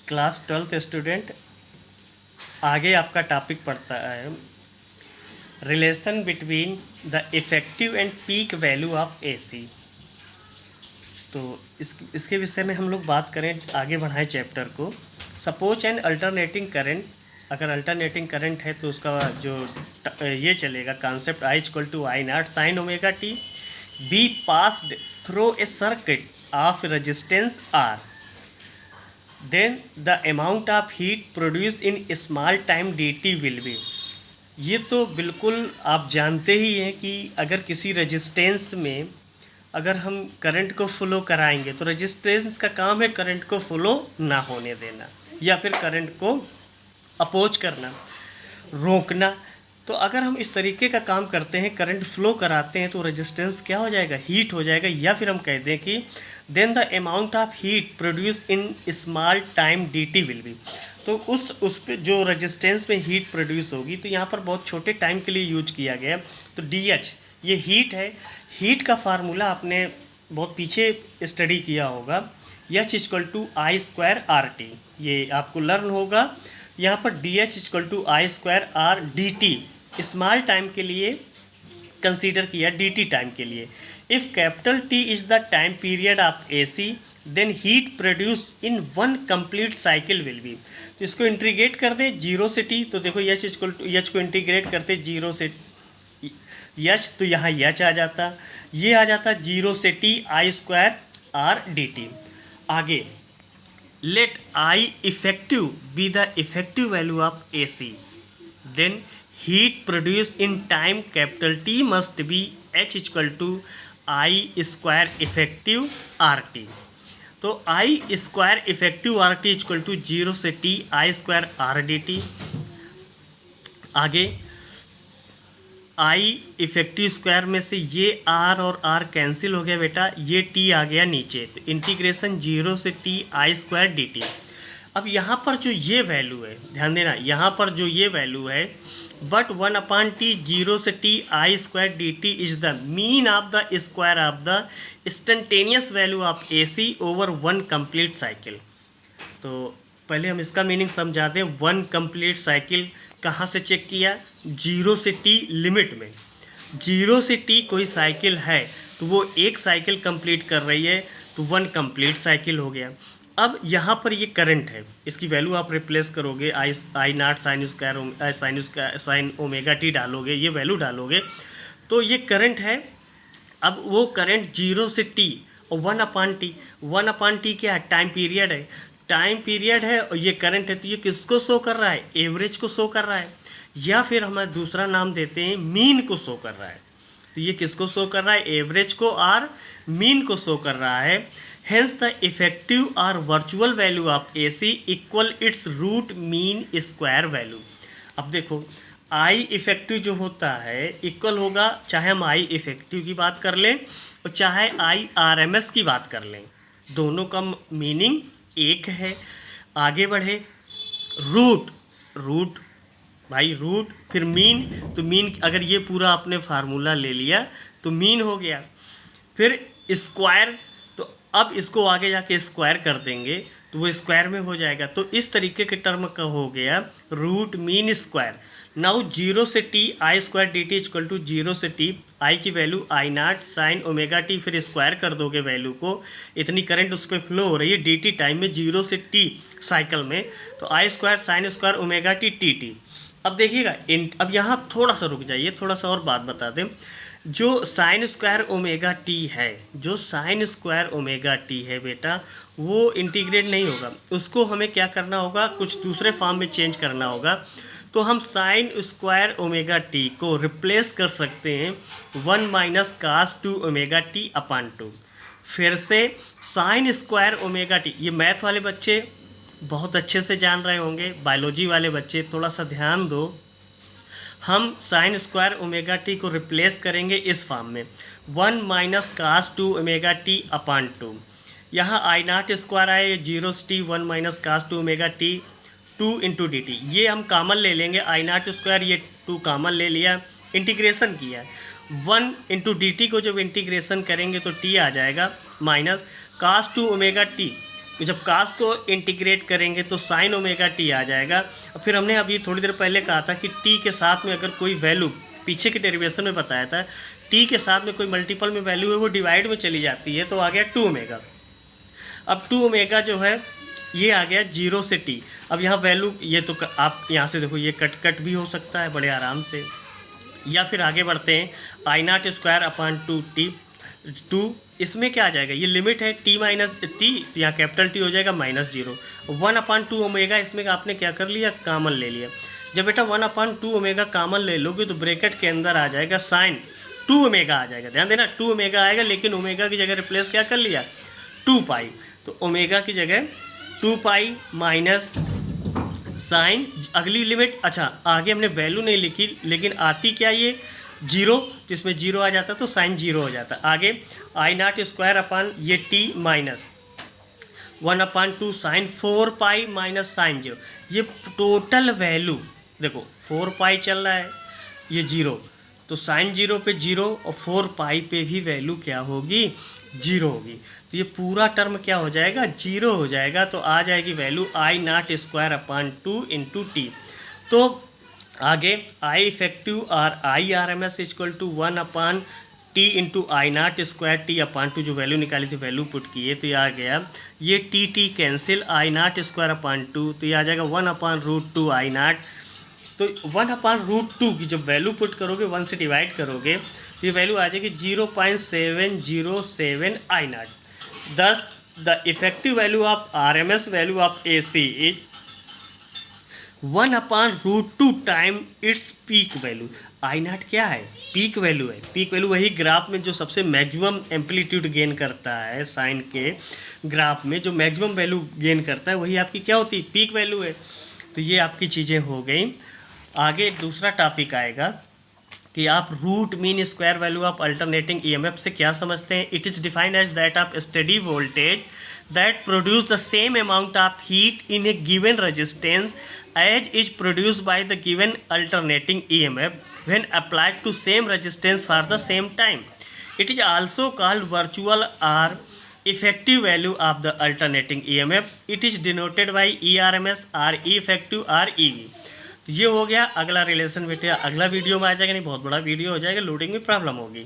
Class 12th student, आगे आपका topic पढ़ता है relation between the effective and peak value of AC. तो इसके विषय में हम लोग बात करें, आगे बढ़ाएं चैप्टर को। सपोज एन अल्टरनेटिंग करंट, अगर अल्टरनेटिंग करंट है तो उसका जो ये चलेगा concept I equal to I naught sine omega t be passed through a circuit of resistance R, then the amount of heat produce in small time d t will be. ये तो बिल्कुल आप जानते ही हैं कि अगर किसी रेजिस्टेंस में अगर हम करंट को फ्लो कराएंगे तो रेजिस्टेंस का काम है करंट को फ्लो ना होने देना या फिर करंट को अपोज करना, रोकना। तो अगर हम इस तरीके का काम करते हैं, करंट फ्लो कराते हैं, तो रेजिस्टेंस क्या हो जाएगा, हीट हो जाएगा। या फिर हम कह दें कि then the amount of heat produce in small time d t will be. तो उस पे जो रेजिस्टेंस में हीट प्रोड्यूस होगी, तो यहाँ पर बहुत छोटे टाइम के लिए यूज किया गया। तो डी एच ये हीट है। हीट का फार्मूला आपने बहुत पीछे स्टडी किया होगा, H equal to I square R t, ये आपको लर्न होगा। यहाँ पर d H equal to I square R D t small time के लिए कंसीडर किया, डी टी टाइम के लिए। If capital T is the time period of A C, then heat produce in one complete cycle will be. तो इसको integrate कर दें zero से टी, तो देखो एच इक्वल टू एच को इंटीग्रेट करते जीरो से एच, तो यहाँ एच आ जाता, ये आ जाता जीरो से T I square R D T. आगे let I effective be the effective value of A C, then heat produced in time capital T must be H equal to I square effective R T. तो I square effective R T equal to zero से T I square R D T. आगे I effective square में से ये are और are cancel हो गया बेटा, ये टी आ गया नीचे, तो इंटीग्रेशन जीरो से T I square D T. अब यहाँ पर जो ये वैल्यू है, ध्यान देना, यहाँ पर जो ये वैल्यू है, but one upon T zero से T I square D T is the mean of the square of the instantaneous value of A C over one complete cycle. तो पहले हम इसका मीनिंग समझा दें। वन कंप्लीट साइकिल कहाँ से check किया, जीरो से टी लिमिट में। जीरो से टी कोई साइकिल है तो वो एक साइकिल कंप्लीट कर रही है, तो वन कंप्लीट साइकिल हो गया। अब यहाँ पर ये करंट है, इसकी वैल्यू आप रिप्लेस करोगे, I naught sine square sine omega T डालोगे, ये वैल्यू डालोगे, तो ये करंट है। अब वो करंट जीरो से टी और वन अपान टी क्या है, टाइम पीरियड है, टाइम पीरियड है और ये करंट है, तो ये किसको शो कर रहा है, एवरेज को शो कर रहा है, या फिर हम दूसरा नाम देते हैं मीन को शो कर रहा है। तो ये किसको शो कर रहा है, एवरेज को और मीन को शो कर रहा है। हेंस द इफेक्टिव और virtual value of A C equal its root mean square value. अब देखो आई इफेक्टिव जो होता है इक्वल होगा, चाहे हम आई इफेक्टिव की बात कर लें और चाहे आई आर एम एस की बात कर लें, दोनों का मीनिंग एक है। आगे बढ़े, रूट भाई रूट, फिर मीन, तो मीन अगर ये पूरा आपने फार्मूला ले लिया तो मीन हो गया। फिर स्क्वायर, तो अब इसको आगे जाके स्क्वायर कर देंगे तो वो स्क्वायर में हो जाएगा। तो इस तरीके के टर्म का हो गया root mean square. Now zero से T I square D T equal to zero से टी आई की value I naught sine omega T, फिर स्क्वायर कर दोगे वैल्यू को, इतनी करंट उस पर फ्लो हो रही है डी टी टाइम में जीरो से टी साइकिल में, तो I square sine square omega T T T. अब देखिएगा, अब यहाँ थोड़ा सा रुक जाइए, थोड़ा सा और बात बता दें। जो साइन स्क्वायर ओमेगा टी है, जो साइन स्क्वायर ओमेगा टी है बेटा, वो इंटीग्रेट नहीं होगा, उसको हमें क्या करना होगा, कुछ दूसरे फॉर्म में चेंज करना होगा। तो हम साइन स्क्वायर ओमेगा टी को रिप्लेस कर सकते हैं one minus cos two omega t upon two. फिर से साइन स्क्वायर ओमेगा टी, ये मैथ वाले बच्चे बहुत अच्छे से जान रहे होंगे, बायोलॉजी वाले बच्चे थोड़ा सा ध्यान दो। हम साइन स्क्वायर ओमेगा टी को रिप्लेस करेंगे इस फॉर्म में, one minus cos two omega t upon two. यहाँ आई नॉट स्क्वायर आए, जीरो से t, one minus cos two omega t, two into d t, ये हम कॉमन ले लेंगे, आई नॉट स्क्वायर ये टू कॉमन ले लिया, इंटीग्रेशन किया, वन इंटू डी टी को जब इंटीग्रेशन करेंगे तो टी आ जाएगा, minus cos two omega t, जब कास को इंटीग्रेट करेंगे तो साइन ओमेगा टी आ जाएगा। और फिर हमने अभी थोड़ी देर पहले कहा था कि टी के साथ में अगर कोई वैल्यू, पीछे के डेरिवेशन में बताया था, टी के साथ में कोई मल्टीपल में वैल्यू है वो डिवाइड में चली जाती है, तो आ गया 2 ओमेगा। अब 2 ओमेगा जो है ये आ गया 0 से टी। अब यहाँ वैल्यू ये तो आप यहाँ से देखो ये कट भी हो सकता है बड़े आराम से, या फिर आगे बढ़ते हैं I0² / 2 इसमें क्या आ जाएगा, ये लिमिट है t माइनस टी, तो यहाँ कैपिटल टी हो जाएगा -0। 1/2 ओमेगा इसमें आपने क्या कर लिया, कॉमन ले लिया। जब बेटा 1/2 ओमेगा कॉमन ले लोगे तो ब्रैकेट के अंदर आ जाएगा साइन 2 ओमेगा आ जाएगा। ध्यान देना 2 ओमेगा आएगा, लेकिन ओमेगा की जगह रिप्लेस क्या कर लिया 2 पाई, तो ओमेगा की जगह 2 पाई माइनस साइन, अगली लिमिट, अच्छा आगे हमने वैल्यू नहीं लिखी लेकिन आती क्या ये 0, तो इसमें 0 आ जाता तो साइन 0 हो जाता। आगे I0² ये t minus 1/2 sine 4 pi minus sine 0, ये टोटल वैल्यू देखो 4 पाई चल रहा है, ये 0, तो साइन 0 पे 0 और 4 पाई पे भी वैल्यू क्या होगी 0 होगी, तो ये पूरा टर्म क्या हो जाएगा 0 हो जाएगा। तो आ जाएगी वैल्यू I0² / 2 t। तो आगे I इफेक्टिव और IRMS = 1/t × I0² t/2 जो वैल्यू निकाली थी वैल्यू पुट किए, तो ये आ गया, ये t कैंसिल I0² / 2, तो ये आ जाएगा 1/√2 I0। तो 1/√2 की जब वैल्यू पुट करोगे 1 से डिवाइड करोगे तो ये वैल्यू आ जाएगी 0.707 I0। दस the effective value of RMS value of AC is 1/√2 time its peak value. I0 क्या है, पीक वैल्यू है। पीक वैल्यू वही ग्राफ में जो सबसे मैक्सिमम एम्पलीट्यूड गेन करता है, साइन के ग्राफ में जो मैक्सिमम वैल्यू गेन करता है वही आपकी क्या होती है, पीक वैल्यू है। तो ये आपकी चीज़ें हो गई। आगे एक दूसरा टॉपिक आएगा कि आप root mean square value of alternating EMF से क्या समझते हैं। It is defined as that of steady voltage that produce the same amount of heat in a given resistance as is produced by the given alternating EMF when applied to same resistance for the same time. It is also called virtual or effective value of the alternating EMF. It is denoted by ERMS or E effective or EV. तो ये हो गया। अगला relation बेटे अगला video में आ जाएगा, नहीं बहुत बड़ा वीडियो हो जाएगा, लोडिंग में प्रॉब्लम होगी।